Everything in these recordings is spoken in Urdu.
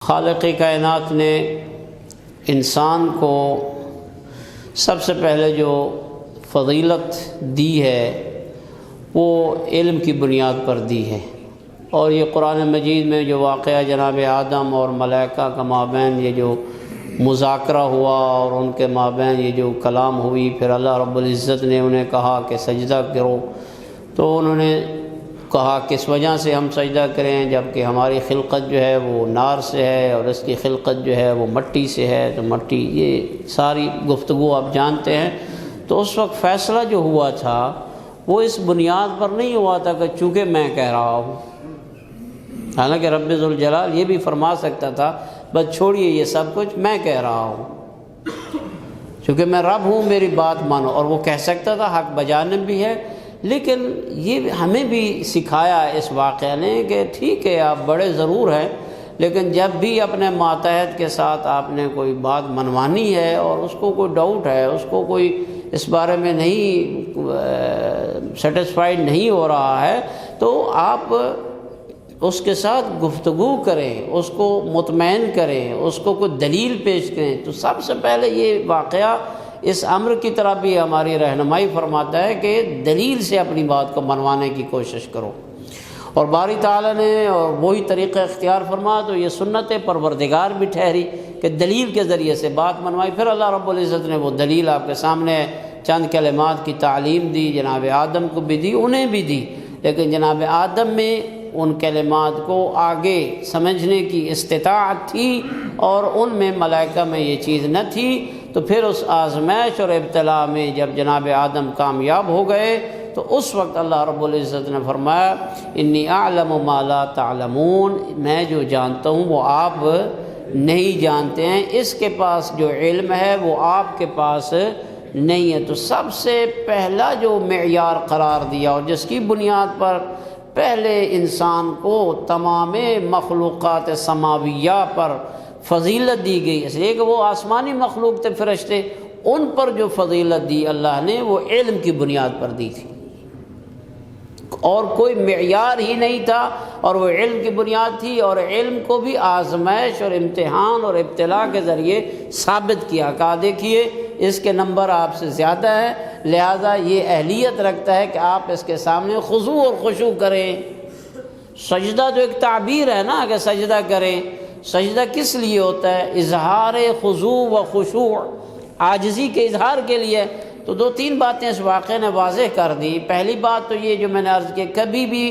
خالق کائنات نے انسان کو سب سے پہلے جو فضیلت دی ہے وہ علم کی بنیاد پر دی ہے، اور یہ قرآن مجید میں جو واقعہ جناب آدم اور ملائکہ کا مابین یہ جو مذاکرہ ہوا اور ان کے مابین یہ جو کلام ہوئی، پھر اللہ رب العزت نے انہیں کہا کہ سجدہ کرو، تو انہوں نے کہا کس وجہ سے ہم سجدہ کریں جب کہ ہماری خلقت جو ہے وہ نار سے ہے اور اس کی خلقت جو ہے وہ مٹی سے ہے، تو مٹی، یہ ساری گفتگو آپ جانتے ہیں۔ تو اس وقت فیصلہ جو ہوا تھا وہ اس بنیاد پر نہیں ہوا تھا کہ چونکہ میں کہہ رہا ہوں، حالانکہ رب ذوالجلال یہ بھی فرما سکتا تھا بس چھوڑیے یہ سب کچھ، میں کہہ رہا ہوں چونکہ میں رب ہوں، میری بات مانو، اور وہ کہہ سکتا تھا، حق بجانب بھی ہے۔ لیکن یہ ہمیں بھی سکھایا اس واقعہ نے کہ ٹھیک ہے آپ بڑے ضرور ہیں، لیکن جب بھی اپنے ماتحت کے ساتھ آپ نے کوئی بات منوانی ہے اور اس کو کوئی ڈاؤٹ ہے، اس کو کوئی اس بارے میں نہیں سیٹسفائیڈ نہیں ہو رہا ہے، تو آپ اس کے ساتھ گفتگو کریں، اس کو مطمئن کریں، اس کو کوئی دلیل پیش کریں۔ تو سب سے پہلے یہ واقعہ اس امر کی طرح بھی ہماری رہنمائی فرماتا ہے کہ دلیل سے اپنی بات کو منوانے کی کوشش کرو، اور باری تعالیٰ نے اور وہی طریقہ اختیار فرما، تو یہ سنت پروردگار بھی ٹھہری کہ دلیل کے ذریعے سے بات منوائی۔ پھر اللہ رب العزت نے وہ دلیل آپ کے سامنے چند کلمات کی تعلیم دی، جناب آدم کو بھی دی، انہیں بھی دی، لیکن جناب آدم میں ان کلمات کو آگے سمجھنے کی استطاعت تھی اور ان میں ملائکہ میں یہ چیز نہ تھی۔ تو پھر اس آزمائش اور ابتلا میں جب جناب آدم کامیاب ہو گئے تو اس وقت اللہ رب العزت نے فرمایا انی اعلم ما لا تعلمون، میں جو جانتا ہوں وہ آپ نہیں جانتے ہیں، اس کے پاس جو علم ہے وہ آپ کے پاس نہیں ہے۔ تو سب سے پہلا جو معیار قرار دیا اور جس کی بنیاد پر پہلے انسان کو تمام مخلوقات سماویہ پر فضیلت دی گئی، اس لیے کہ وہ آسمانی مخلوق تھے فرشتے، ان پر جو فضیلت دی اللہ نے وہ علم کی بنیاد پر دی تھی، اور کوئی معیار ہی نہیں تھا، اور وہ علم کی بنیاد تھی، اور علم کو بھی آزمائش اور امتحان اور ابتلا کے ذریعے ثابت کیا، کہا دیکھیے اس کے نمبر آپ سے زیادہ ہے، لہذا یہ اہلیت رکھتا ہے کہ آپ اس کے سامنے خضوع اور خشوع کریں۔ سجدہ تو ایک تعبیر ہے نا کہ سجدہ کریں، سجدہ کس لیے ہوتا ہے؟ اظہار خضوع و خشوع، عاجزی کے اظہار کے لیے۔ تو دو تین باتیں اس واقعے نے واضح کر دی۔ پہلی بات تو یہ جو میں نے عرض کی، کبھی بھی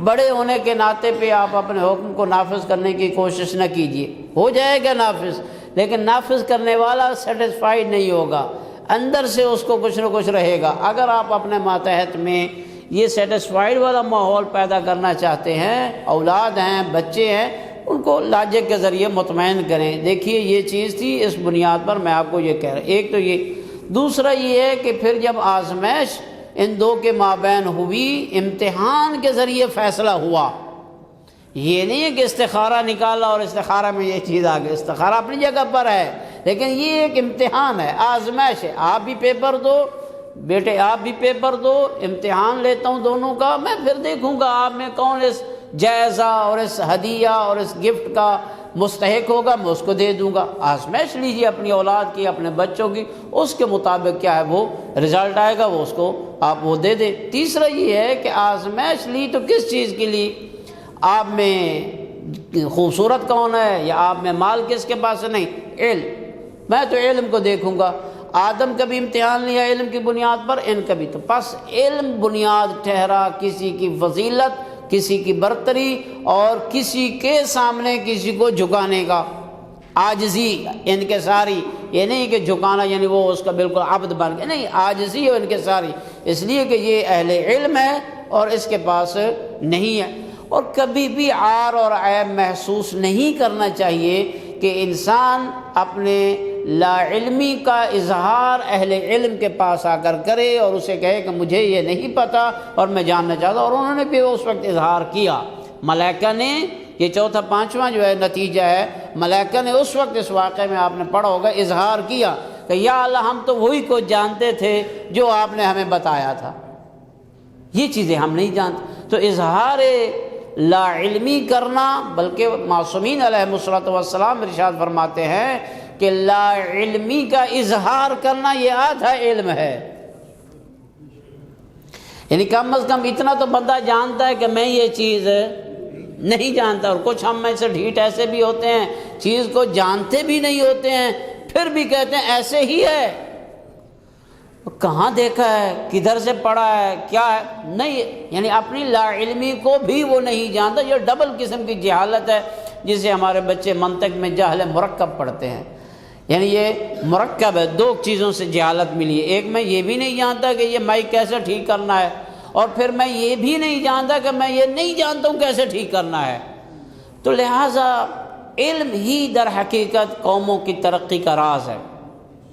بڑے ہونے کے ناطے پہ آپ اپنے حکم کو نافذ کرنے کی کوشش نہ کیجیے، ہو جائے گا نافذ، لیکن نافذ کرنے والا سیٹسفائیڈ نہیں ہوگا، اندر سے اس کو کچھ نہ کچھ رہے گا۔ اگر آپ اپنے ماتحت میں یہ سیٹسفائیڈ والا ماحول پیدا کرنا چاہتے ہیں، اولاد ہیں، بچے ہیں، ان کو لاجک کے ذریعے مطمئن کریں، دیکھیے یہ چیز تھی، اس بنیاد پر میں آپ کو یہ کہہ رہا ہوں۔ ایک تو یہ، دوسرا یہ ہے کہ پھر جب آزمائش ان دو کے مابین ہوئی، امتحان کے ذریعے فیصلہ ہوا، یہ نہیں ہے کہ استخارہ نکالا اور استخارہ میں یہ چیز آ گئی، استخارہ اپنی جگہ پر ہے، لیکن یہ ایک امتحان ہے، آزمائش ہے۔ آپ بھی پیپر دو بیٹے، آپ بھی پیپر دو، امتحان لیتا ہوں دونوں کا، میں پھر دیکھوں گا آپ میں کون اس جائزہ اور اس ہدیہ اور اس گفٹ کا مستحق ہوگا، میں اس کو دے دوں گا۔ آزمائش لیجیے اپنی اولاد کی، اپنے بچوں کی، اس کے مطابق کیا ہے وہ رزلٹ آئے گا، وہ اس کو آپ وہ دے دیں۔ تیسرا یہ ہے کہ آزمائش لی تو کس چیز کے لیے؟ آپ میں خوبصورت کون ہے یا آپ میں مال کس کے پاس ہے؟ نہیں، علم، میں تو علم کو دیکھوں گا۔ آدم کا بھی امتحان لیا علم کی بنیاد پر، ان کا بھی، تو پس علم بنیاد ٹھہرا کسی کی فضیلت، کسی کی برتری، اور کسی کے سامنے کسی کو جھکانے کا، عاجزی، انکساری، یہ نہیں کہ جھکانا یعنی وہ اس کا بالکل عبد بن گیا، نہیں، عاجزی اور انکساری، اس لیے کہ یہ اہل علم ہے اور اس کے پاس نہیں ہے۔ اور کبھی بھی عار اور عیب محسوس نہیں کرنا چاہیے کہ انسان اپنے لا علمی کا اظہار اہل علم کے پاس آ کر کرے اور اسے کہے کہ مجھے یہ نہیں پتہ اور میں جاننا چاہتا، اور انہوں نے بھی اس وقت اظہار کیا۔ ملائکہ نے، یہ چوتھا پانچواں جو ہے نتیجہ ہے، ملائکہ نے اس وقت اس واقعے میں آپ نے پڑھا ہوگا اظہار کیا کہ یا اللہ ہم تو وہی کو جانتے تھے جو آپ نے ہمیں بتایا تھا، یہ چیزیں ہم نہیں جانتے۔ تو اظہار لا علمی کرنا، بلکہ معصومین علیہ الصلوۃ والسلام ارشاد فرماتے ہیں کہ لا علمی کا اظہار کرنا یہ آدھا علم ہے۔ یعنی کم از کم اتنا تو بندہ جانتا ہے کہ میں یہ چیز نہیں جانتا، اور کچھ ہم میں سے ڈھیٹ ایسے بھی ہوتے ہیں چیز کو جانتے بھی نہیں ہوتے ہیں، پھر بھی کہتے ہیں ایسے ہی ہے، کہاں دیکھا ہے، کدھر سے پڑھا ہے، کیا ہے، نہیں، یعنی اپنی لا علمی کو بھی وہ نہیں جانتا۔ یہ ڈبل قسم کی جہالت ہے جسے ہمارے بچے منطق میں جہل مرکب پڑھتے ہیں، یعنی یہ مرکب ہے، دو چیزوں سے جہالت ملی ہے، ایک میں یہ بھی نہیں جانتا کہ یہ مائک کیسے ٹھیک کرنا ہے، اور پھر میں یہ بھی نہیں جانتا کہ میں یہ نہیں جانتا ہوں کیسے ٹھیک کرنا ہے۔ تو لہٰذا علم ہی در حقیقت قوموں کی ترقی کا راز ہے۔